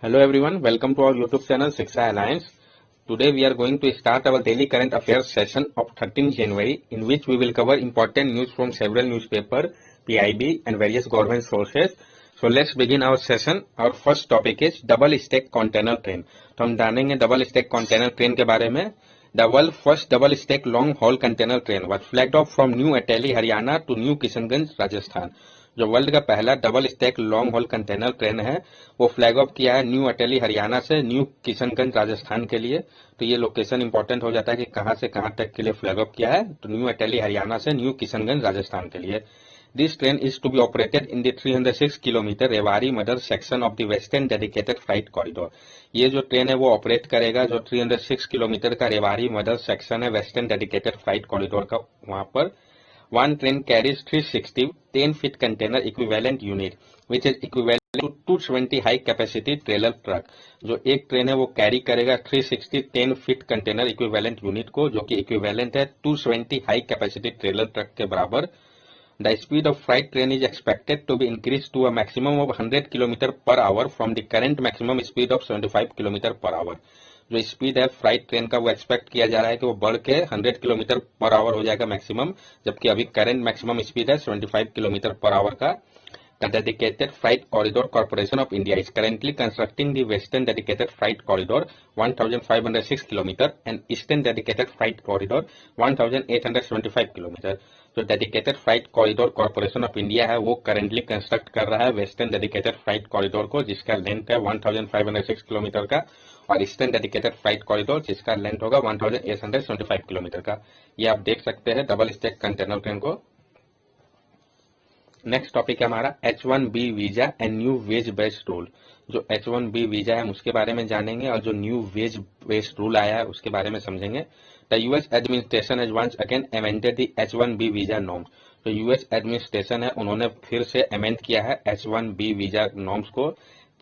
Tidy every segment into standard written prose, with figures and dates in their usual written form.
Hello everyone, welcome to our YouTube channel Shiksha Alliance. Today we are going to start our daily current affairs session of 13 January in which we will cover important news from several newspapers, PIB and various government sources. So let's begin our session. Our first topic is double stack container train. तो हम जानेंगे double stack container train के बारे में. The world first double stack long haul container train was flagged off from New Ateli, Haryana to New Kishanganj, Rajasthan. जो world का पहला double stack long haul container train है वो flag of किया है न्यू अटेली हरियाणा से न्यू किशनगंज राजस्थान के लिए. तो ये लोकेशन इंपॉर्टेंट हो जाता है कि कहां से कहां तक के लिए फ्लैग ऑफ किया है. तो न्यू अटेली हरियाणा से न्यू किशनगंज राजस्थान के लिए. This train is to be operated in the 306 kilometre Rewari Madar section of the western dedicated flight corridor. ये जो ट्रेन है वो ऑपरेट करेगा जो 306 किलोमीटर का रेवाड़ी मदर सेक्शन है वेस्टर्न डेडिकेटेड फ्लाइट कॉरिडोर का. वहां पर one train carries 360 10-feet container equivalent unit which is equivalent to 220 high capacity trailer truck. जो एक ट्रेन है वो कैरी करेगा 360 10-feet container equivalent unit को जो कि इक्विवेलेंट है 220 high capacity trailer truck के बराबर. The speed of freight train is expected to be increased to a maximum of 100 km per hour from the current maximum speed of 75 km per hour. जो speed है flight train का वो expect किया जा रहा है कि वो बढ़ के 100 किलोमीटर पर आवर हो जाएगा मैक्सिमम, जबकि अभी करंट मैक्सिमम स्पीड है 75 किलोमीटर पर आवर का. The Dedicated Freight Corridor Corporation of India is currently constructing the Western Dedicated Freight Corridor 1506 km and Eastern Dedicated Freight Corridor 1875 km. जो dedicated flight corridor corporation of India है वो currently construct कर रहा है western dedicated flight corridor को जिसका length है 1506 kilometre का और ईस्टर्न डेडिकेटेड फ्लाइट कॉरिडोर जिसका लेंथ होगा 1875 किलोमीटर का. ये आप देख सकते हैं डबल स्टैक कंटेनर ट्रेन को. नेक्स्ट टॉपिक है हमारा H1B visa and new wage based rule. जो H1B वीजा है उसके बारे में जानेंगे और जो न्यू वेज बेस्ड रूल आया है उसके बारे में समझेंगे. The US administration has once again amended the H1B visa norms. जो यूएस एडमिनिस्ट्रेशन है उन्होंने फिर से अमेंड किया है H1B वीजा नॉर्म्स को.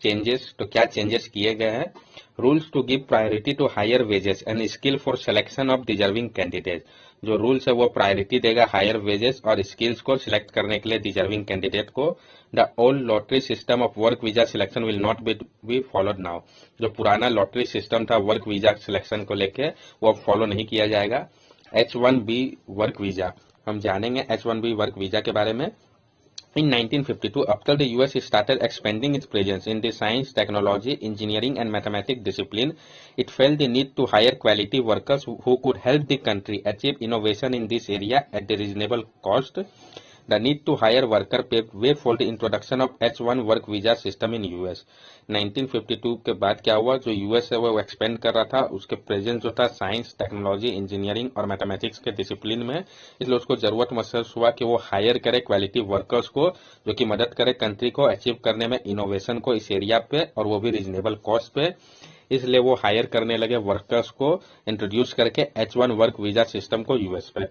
चेंजेस तो क्या चेंजेस किए गए हैं. Rules to give priority to higher wages and skill for selection of deserving candidate. जो रूल्स है वो प्रायोरिटी देगा हायर वेजेस और स्किल्स को सिलेक्ट करने के लिए डिजर्विंग कैंडिडेट को. The old lottery system of work visa selection will not be followed now. जो पुराना लॉटरी सिस्टम था वर्क वीजा सिलेक्शन को लेके वो अब फॉलो नहीं किया जाएगा. H1B वर्क वीजा हम जानेंगे H1B वर्क वीजा के बारे में. In 1952, after the US started expanding its presence in the science, technology, engineering and mathematics discipline, it felt the need to hire quality workers who could help the country achieve innovation in this area at the reasonable cost. The need to hire worker paved way for the introduction of H1 work visa system in US. 1952 के बाद क्या हुआ जो US है वो expand कर रहा था उसके प्रेजेंस जो था साइंस टेक्नोलॉजी इंजीनियरिंग और मैथमेटिक्स के डिसिप्लिन में, इसलिए उसको जरूरत महसूस हुआ कि वो हायर करे क्वालिटी वर्कर्स को जो कि मदद करे कंट्री को अचीव करने में इनोवेशन को इस एरिया पे और वो भी रीजनेबल कॉस्ट पे. इसलिए वो हायर करने लगे वर्कर्स को इंट्रोड्यूस करके H1 वर्क वीजा सिस्टम को यूएस पे.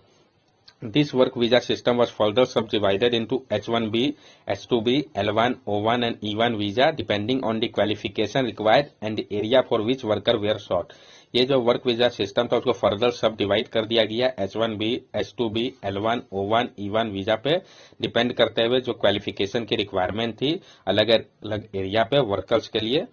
This work visa system was further subdivided into H1B, H2B, L1, O1 and E1 visa depending on the qualification required and the area for which worker were sought. ये जो work visa system था उसको further सब divide कर दिया गया H1B, H2B, L1, O1, E1 visa पे depend करते हुए जो क्वालिफिकेशन की रिक्वायरमेंट थी अलग अलग एरिया पे वर्कर्स के लिए.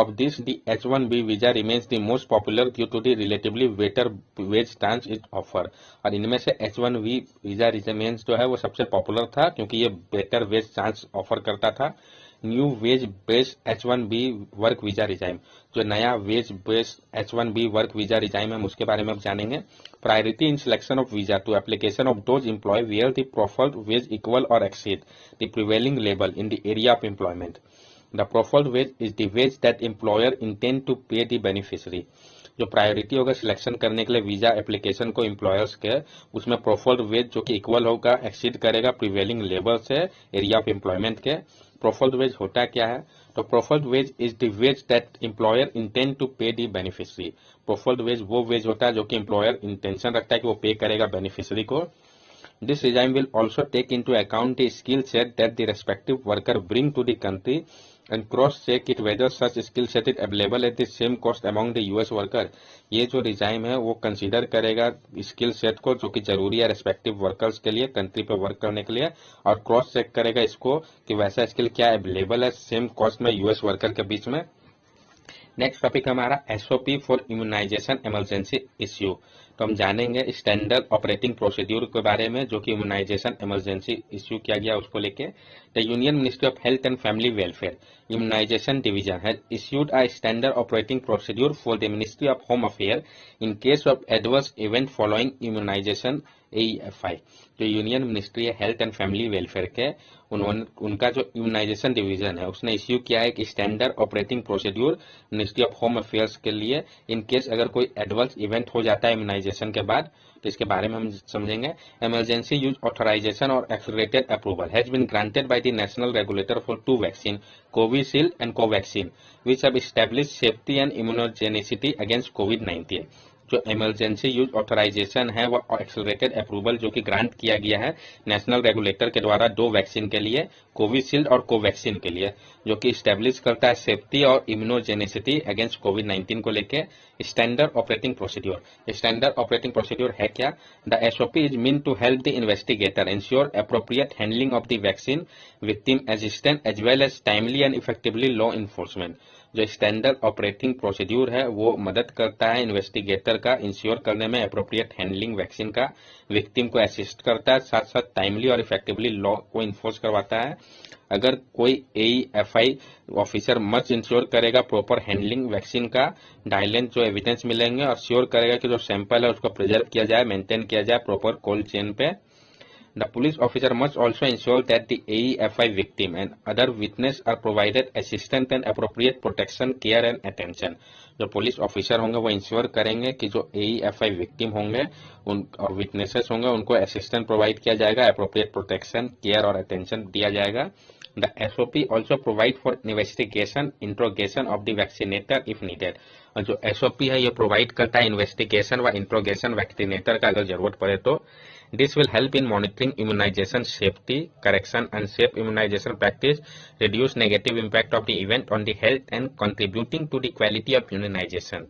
Of this, the H1B visa remains the most popular due to the relatively better wage stance it offer. और इनमें से H1B visa remains जो है वो सबसे पॉपुलर था क्योंकि ये बेटर वेज चांस ऑफर करता था. New wage based H1B work visa regime. जो नया wage based H1B work visa regime है उसके बारे में अब जानेंगे. Priority in selection of visa to application of those employ where the profiled wage equal और exceed the prevailing level in the area of employment. The profiled wage is the wage that employer intend to pay the beneficiary. जो priority होगा selection करने के लिए visa application को employers के उसमें profiled veg जो कि इक्वल होगा एक्सीड करेगा प्रिवेलिंग लेवल से एरिया ऑफ एम्प्लॉयमेंट के. प्रोफाइल्ड वेज होता क्या है तो profiled wage is the wage that employer intend to pay the beneficiary. Profiled wage वो वेज होता है जो कि एम्प्लॉयर इंटेंशन रखता है कि वो पे करेगा बेनिफिशियरी को. This regime will also take into account the skill set that the respective worker bring to the country and cross-check it whether such skill set is available at the same cost among the US worker. ये जो regime है वो consider करेगा skill set को जो कि जरूरी है रेस्पेक्टिव वर्कर्स के लिए कंट्री पे वर्क करने के लिए और क्रॉस चेक करेगा इसको कि वैसा स्किल क्या अवेलेबल है सेम कॉस्ट में यूएस वर्कर के बीच में. नेक्स्ट टॉपिक हमारा SOP for immunisation emergency issue. तो हम जानेंगे स्टैंडर्ड ऑपरेटिंग प्रोसीड्यूर के बारे में जो कि इम्यूनाइजेशन इमरजेंसी इश्यू किया गया उसको लेके। The union ministry of health and family welfare immunisation division has issued a standard operating procedure for the ministry of home affair in case of adverse event following immunisation AEFI। जो union ministry है health and family welfare के उनका जो immunisation division है उसने issue किया है कि standard operating procedure ministry of home affairs के लिए इन केस अगर कोई एडवर्स इवेंट हो जाता है इम्यूनाइजेशन के बाद तो इसके बारे में हम समझेंगे। इमरजेंसी यूज ऑथराइजेशन और accelerated approval has been granted by the national regulator for 2 vaccine Covishield and Covaxin which have established safety and immunogenicity against कोविड-19। जो इमरजेंसी यूज ऑथराइजेशन है वो एक्सेलरेटेड अप्रूवल जो कि ग्रांट किया गया है नेशनल रेगुलेटर के द्वारा 2 वैक्सीन के लिए कोविशील्ड और कोवैक्सीन के लिए, जो कि स्टैब्लिश करता है सेफ्टी और इम्यूनोजेनिसिटी अगेंस्ट कोविड-19 को लेके standard operating procedure. Standard operating procedure है क्या? The SOP is mean to help the investigator ensure appropriate handling of the vaccine victim assistance as well as timely and effectively law enforcement. जो standard operating procedure है वो मदद करता है investigator का ensure करने में अप्रोप्रिएट हैंडलिंग वैक्सीन का, विक्टिम को असिस्ट करता है, साथ साथ टाइमली और इफेक्टिवली लॉ को इन्फोर्स करवाता है। अगर कोई AEFI ऑफिसर मस्ट इंश्योर करेगा प्रॉपर हैंडलिंग वैक्सीन का, डायलेंट जो एविडेंस मिलेंगे और श्योर करेगा कि जो सैंपल है उसको प्रिजर्व किया जाए, मेंटेन किया जाए प्रॉपर कोल्ड चेन पे। The police officer must also ensure that the AEFI victim and other witness are provided assistance and appropriate protection, care and attention। जो पुलिस ऑफिसर होंगे वो इंश्योर करेंगे कि जो AEFI विक्टिम होंगे उन और विटनेसेस होंगे उनको असिस्टेंस प्रोवाइड किया जाएगा, अप्रोप्रिएट प्रोटेक्शन, केयर और अटेंशन दिया जाएगा। The SOP also provide for investigation, interrogation of the vaccinator if needed। और जो SOP है ये प्रोवाइड करता है इन्वेस्टिगेशन व इंट्रोगेशन वैक्सीनेटर का अगर जरूरत पड़े तो। This will help in monitoring immunization safety, correction unsafe immunization practice, reduce negative impact of the event on the health and contributing to the quality of immunization।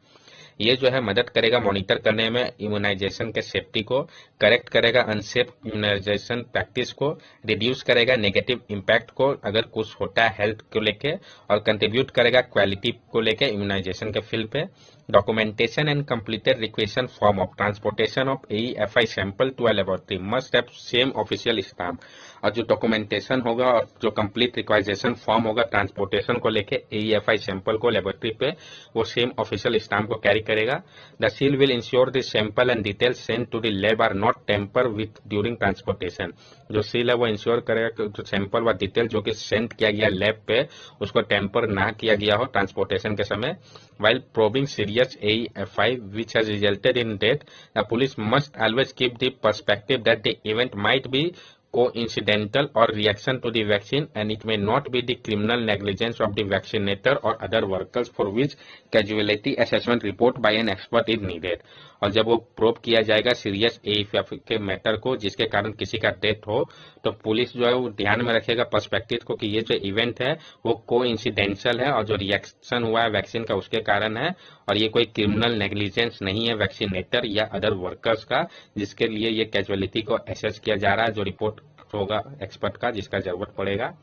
ये जो है मदद करेगा मॉनिटर करने में इम्यूनाइजेशन के सेफ्टी को, करेक्ट करेगा अनसेफ इम्यूनाइजेशन प्रैक्टिस को, रिड्यूस करेगा नेगेटिव इम्पैक्ट को अगर कुछ होता है हेल्थ को लेके, और कंट्रीब्यूट करेगा क्वालिटी को लेके इम्यूनाइजेशन के फील्ड पे। Documentation and completed requisition form of transportation of AEFI sample to a laboratory must have same official stamp. और जो डॉक्यूमेंटेशन होगा और जो कंप्लीट रिक्वाइजेशन फॉर्म होगा ट्रांसपोर्टेशन को लेके AEFI सैंपल को लेबोरेटरी पे, वो सेम ऑफिशियल स्टाम्प को कैरी करेगा। The seal will ensure the sample and details send to the lab are not tamper with during transportation. जो सील है वो इंश्योर करेगा कि जो सैंपल व डिटेल जो कि सेंड किया गया लैब पे उसको टेम्पर ना किया गया हो ट्रांसपोर्टेशन के समय। While probing serious AEFI which has resulted in death, the police must always keep the perspective that the event might be coincidental or reaction to the vaccine and it may not be the criminal negligence of the vaccinator or other workers for which casualty assessment report by an expert is needed। और जब वो probe किया जाएगा serious AEFI के matter को जिसके कारण किसी का डेथ हो तो पुलिस जो है वो ध्यान में रखेगा पर्सपेक्टिव को कि ये जो इवेंट है वो कोइंसिडेंशियल है और जो रिएक्शन हुआ है वैक्सीन का उसके कारण है और ये कोई क्रिमिनल नेग्लिजेंस नहीं है वैक्सीनेटर या अदर वर्कर्स का जिसके लिए ये कैजुअलिटी को असेस किया जा रहा है, जो रिपोर्ट होगा एक्सपर्ट का जिसका जरूरत पड़ेगा।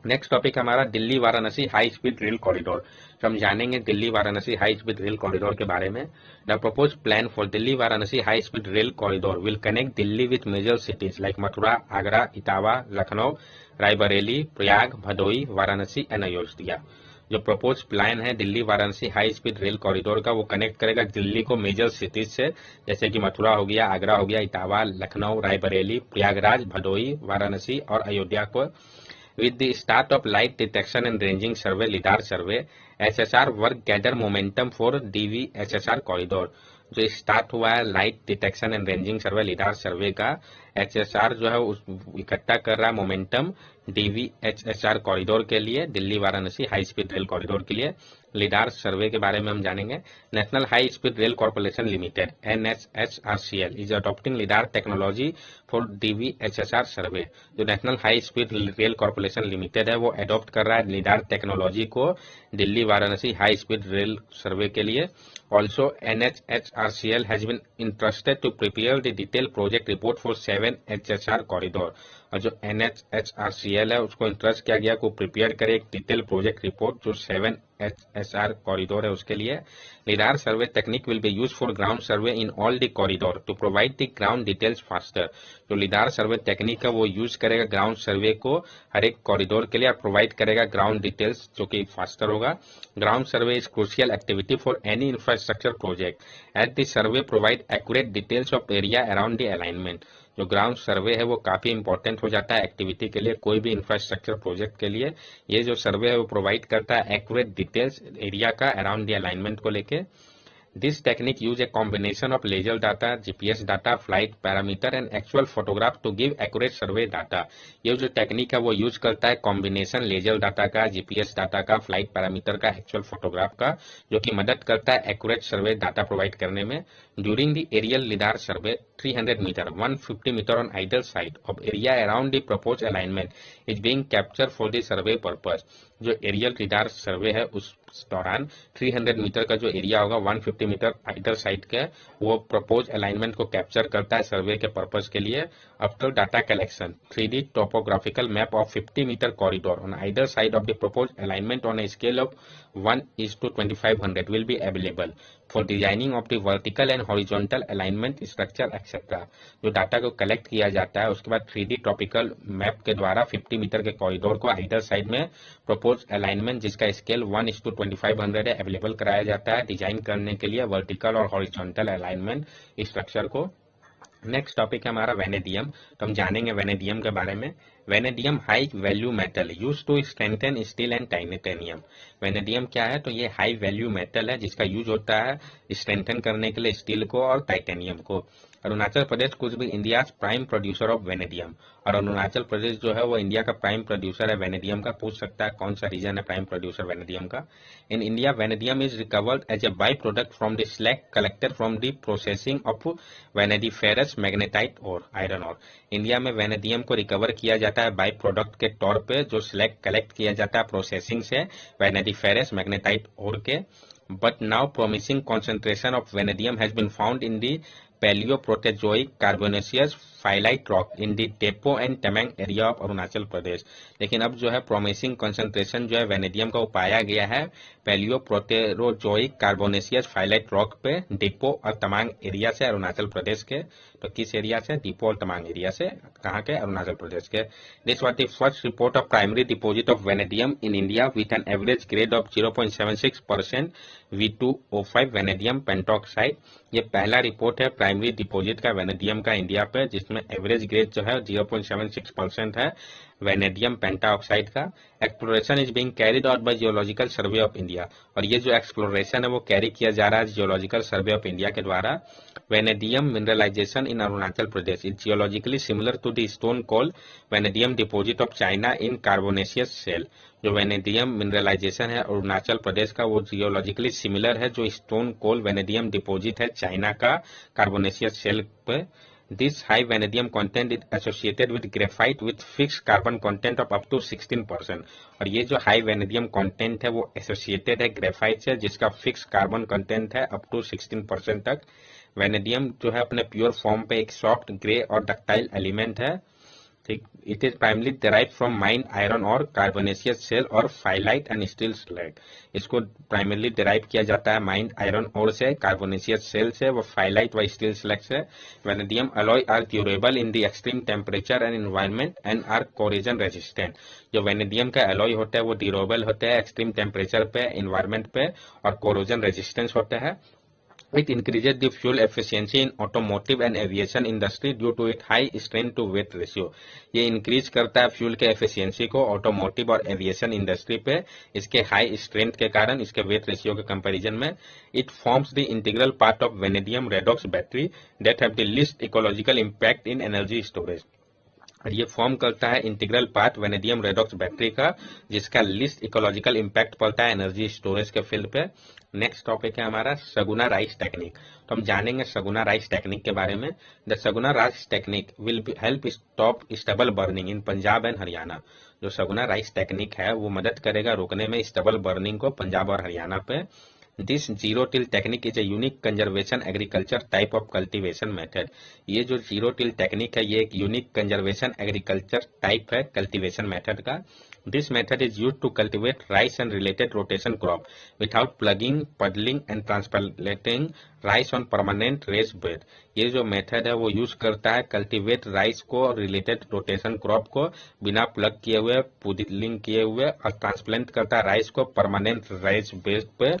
नेक्स्ट टॉपिक हमारा Delhi Varanasi high speed rail corridor. तो हम जानेंगे Delhi Varanasi high speed rail corridor के बारे में। The propose plan for Delhi Varanasi high speed rail corridor will connect Delhi with major cities like Mathura, Agra, Etawah, Lucknow, Raebareli, Prayag, Bhadohi, Varanasi and Ayodhya. जो प्रपोज प्लान है Delhi Varanasi high speed rail corridor का वो कनेक्ट करेगा दिल्ली को मेजर सिटीज से जैसे कि मथुरा हो गया, आगरा हो गया, इटावा, लखनऊ, रायबरेली, प्रयागराज, भदोई, वाराणसी और अयोध्या को। With the start of light detection and ranging survey LIDAR survey, HSR work gather momentum for DVHSR corridor। जो स्टार्ट हुआ है light detection and ranging survey lidar survey का, HSR जो है उस इकट्ठा कर रहा है मोमेंटम DVHSR कॉरिडोर के लिए, Delhi Varanasi high speed rail corridor के लिए। लिडार सर्वे के बारे में हम जानेंगे। National high speed rail corporation limited NHRCL is adopting lidar technology for DVHSR survey. जो national high speed rail corporation limited है वो अडॉप्ट कर रहा है लिडार टेक्नोलॉजी को Delhi Varanasi high speed rail survey के लिए। Also, NHRCL has been entrusted to prepare the detailed project report for 7 HSR corridor। और जो NHRCL है उसको इंट्रस्ट किया गया को प्रिपेयर करे एक डिटेल प्रोजेक्ट रिपोर्ट जो 7HSR कॉरिडोर है उसके लिए। lidar survey technique will be use for ground survey in all the corridor to provide the ground details faster. जो lidar सर्वे टेक्निक है वो यूज करेगा ग्राउंड सर्वे को हर एक कॉरिडोर के लिए और प्रोवाइड करेगा ग्राउंड डिटेल्स जो कि फास्टर होगा। Ground survey is crucial activity for any infrastructure project at the survey provide accurate details of area around the alignment. जो ग्राउंड सर्वे है वो काफी इंपॉर्टेंट हो जाता है एक्टिविटी के लिए, कोई भी इंफ्रास्ट्रक्चर प्रोजेक्ट के लिए। ये जो सर्वे है वो प्रोवाइड करता है एक्यूरेट डिटेल्स एरिया का अराउंड द अलाइनमेंट को लेके। This technique use a combination of laser data, GPS data, flight parameter and actual photograph to give accurate survey data। ये जो टेक्निक है वो यूज करता है कॉम्बिनेशन लेजर डाटा का, जीपीएस डाटा का, फ्लाइट पैरामीटर का, एक्चुअल फोटोग्राफ का, जो कि मदद करता है एक्यूरेट सर्वे डाटा प्रोवाइड करने में। During the aerial lidar survey 300 metre 150 metre on either side of area around the propose alignment is being capture for the survey purpose. जो एरियल lidar सर्वे है उस दौरान 300 मीटर का जो एरिया होगा 150 metre idol side के वो propose alignment को कैप्चर करता है सर्वे के पर्पज के लिए। After data collection 3D topographical map of 50 metre corridor on either side of the propose alignment on a scale of 1:2500 will be available for designing of the vertical and horizontal alignment structure etc। जो data को collect किया जाता है उसके बाद 3D topical map के द्वारा 50 metre के कॉरिडोर को आइडल साइड में प्रपोज अलाइनमेंट जिसका स्केल 1:2500 है अवेलेबल कराया जाता है डिजाइन करने के लिए वर्टिकल और हॉरिजॉन्टल अलाइनमेंट स्ट्रक्चर को। नेक्स्ट टॉपिक है हमारा वेनेडियम। तो हम जानेंगे वेनेडियम के बारे में। Vanadium high value metal use to strengthen steel and titanium. Vanadium क्या है? तो ये हाई वैल्यू मेटल है जिसका यूज होता है स्ट्रेंथन करने के लिए स्टील को और टाइटेनियम को। अरुणाचल प्रदेश कुछ भी India prime producer of vanadium. और अरुणाचल प्रदेश जो है वो इंडिया का प्राइम प्रोड्यूसर है वेनेडियम का। पूछ सकता है कौन सा रीजन है प्राइम प्रोड्यूसर वेनेडियम का। In India vanadium is recovered as a by product from the slag collected from the processing of vanadiferous magnetite ore iron ore. India में वेनेडियम को रिकवर किया जाता है बाई प्रोडक्ट के तौर पे जो स्लैग कलेक्ट किया जाता है प्रोसेसिंग से वेनेडिफेरस मैग्नेटाइट और के। But now promising concentration of vanadium has been found in the palaeoproterozoic carbonaceous phyllite rock in the Depo and Tamang area of Arunachal Pradesh. लेकिन अब जो है प्रोमिसिंग कंसंट्रेशन जो है वेनेडियम का वो पाया गया है पैलियोप्रोटेरोजोइक कार्बोनेशियस फाइलाइट रॉक पे डिपो और तमांग एरिया से अरुणाचल प्रदेश के। तो किस एरिया से? डिपो और तमांग एरिया से। कहाँ के? अरुणाचल प्रदेश के। This was the first report of primary deposit of vanadium in India with an average grade of 0.76% V2O5 vanadium pentoxide. ये पहला रिपोर्ट है प्राइमरी डिपोजिट का वेनेडियम का इंडिया पे जिसमें एवरेज ग्रेड जो है 0.76% है वेनेडियम पेंटाऑक्साइड का। Exploration is being carried out by geological survey of India. और ये जो एक्सप्लोरेशन है वो कैरी किया जा रहा है जियोलॉजिकल सर्वे ऑफ इंडिया के द्वारा। Vanadium mineralisation in Arunachal Pradesh is geologically similar to the stone coal vanadium deposit of China in carbonaceous shale. जो वेनेडियम मिनरलाइजेशन है अरुणाचल प्रदेश का वो जियोलॉजिकली सिमिलर है जो स्टोन कोल वेनेडियम डिपोजिट है चाइना का कार्बोनेशियस शेल पे। This high vanadium content is associated with graphite with fixed carbon content of up to 16%। और ये जो हाई वेनेडियम कंटेंट है वो एसोसिएटेड है ग्रेफाइट से जिसका फिक्स कार्बन कंटेंट है अप टू 16% तक। वेनेडियम जो है अपने प्योर फॉर्म पे एक सॉफ्ट ग्रे और डक्टाइल एलिमेंट है। ठीक, it is primarily derive from mind iron और कार्बोनेशियस शेल और फाइलाइट एंड स्टील स्लैग। इसको प्राइमरली डेराइव किया जाता है माइंड आयरन और से, कार्बोनेशियस शेल से, वो फाइलाइट व स्टील स्लैग से। Vanadium alloy are durable in the extreme temperature and environment and are corrosion resistant. जो वेनेडियम का अलॉय होता है वो ड्यूरेबल होता है एक्सट्रीम टेम्परेचर पे, एनवायरमेंट पे और कोरोजन रेजिस्टेंस होता है। It increases the fuel efficiency in automotive and aviation industry due to its high strength to weight ratio। ये इंक्रीज करता है फ्यूल के एफिशिएंसी को ऑटोमोटिव और एविएशन इंडस्ट्री पे इसके हाई स्ट्रेंथ के कारण, इसके वेट रेशियो के कंपैरिजन में। It forms the integral part of vanadium redox battery that have the least ecological impact in energy storage. और ये फॉर्म करता है integral part vanadium redox battery का जिसका लिस्ट इकोलॉजिकल इम्पैक्ट पड़ता है एनर्जी स्टोरेज के फील्ड पे। नेक्स्ट टॉपिक है हमारा सगुना राइस टेक्निक। तो हम जानेंगे सगुना राइस टेक्निक के बारे में। The Saguna rice technique will help stop stubble burning in Punjab and Haryana. जो सगुना राइस टेक्निक है वो मदद करेगा रोकने में स्टबल बर्निंग को पंजाब और हरियाणा पे। This zero till technique is a unique conservation agriculture type of cultivation method. ये जो जीरो टिल टेक्निक है ये एक यूनिक कंजर्वेशन एग्रीकल्चर टाइप है कल्टीवेशन मेथड का। This method is used to cultivate rice and related rotation crop without ploughing, puddling and transplanting rice on permanent raised bed. ये जो method है वो use करता है कल्टीवेट राइस को और रिलेटेड रोटेशन क्रॉप को बिना प्लग किए हुए, पुडिलिंग किए हुए, और ट्रांसप्लांट करता है राइस को परमानेंट रेस्ड बेड पे।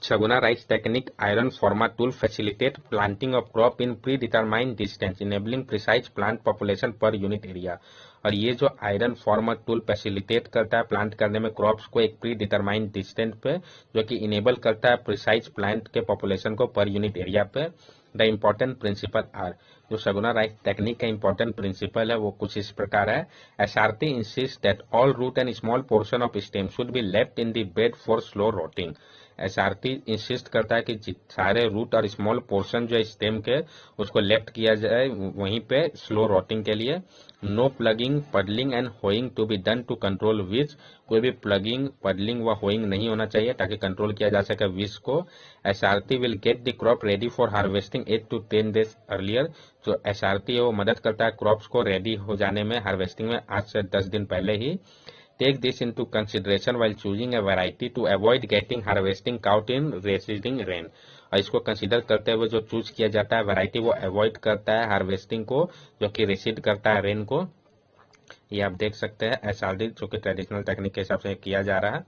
Saguna rice technique iron forma tool facilitate planting of crop in predetermined distance, enabling precise plant population per unit area। और ये जो आयरन फॉर्मा टूल फैसिलिटेट करता है प्लांट करने में क्रॉप्स को एक प्री डिटरमाइंड डिस्टेंस पे, जो कि इनेबल करता है प्रिसाइज प्लांट के पॉपुलेशन को पर यूनिट एरिया पे। द इम्पोर्टेंट प्रिंसिपल आर, जो सगुना राइस टेक्निक का इंपॉर्टेंट प्रिंसिपल है वो कुछ इस प्रकार है। SRT insist that all root and small portion of stem should be left in the bed for slow rotting. SRT insist करता है कि सारे रूट और स्मॉल पोर्शन जो है स्टेम के उसको लेफ्ट किया जाए वहीं पे स्लो रोटिंग के लिए। No ploughing, puddling and hoeing to be done to control which. कोई भी प्लगिंग, पडलिंग व होइंग नहीं होना चाहिए ताकि कंट्रोल किया जा सके विच को। SRT will get the crop ready for harvesting 8 to 10 days earlier. जो एसआरटी है वो मदद करता है क्रॉप्स को रेडी हो जाने में हार्वेस्टिंग में 8 से 10 दिन पहले ही। Take this into consideration while choosing a variety to avoid getting harvesting caught in receding rain। और इसको कंसीडर करते हुए जो चूज किया जाता है वैरायटी वो अवॉइड करता है हार्वेस्टिंग को जो कि रिसीड करता है रेन को। ये आप देख सकते हैं एसआरडी जो कि ट्रेडिशनल टेक्निक के हिसाब से किया जा रहा है।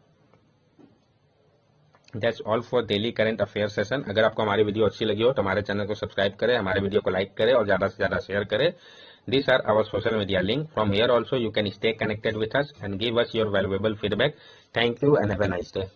That's all for daily current affair session. अगर आपको हमारी वीडियो अच्छी लगी हो तो हमारे चैनल को सब्सक्राइब करें, हमारे वीडियो को लाइक करें और ज्यादा से ज्यादा शेयर करें। These are our social media link. From here also you can stay connected with us and give us your valuable feedback. Thank you and have a nice day.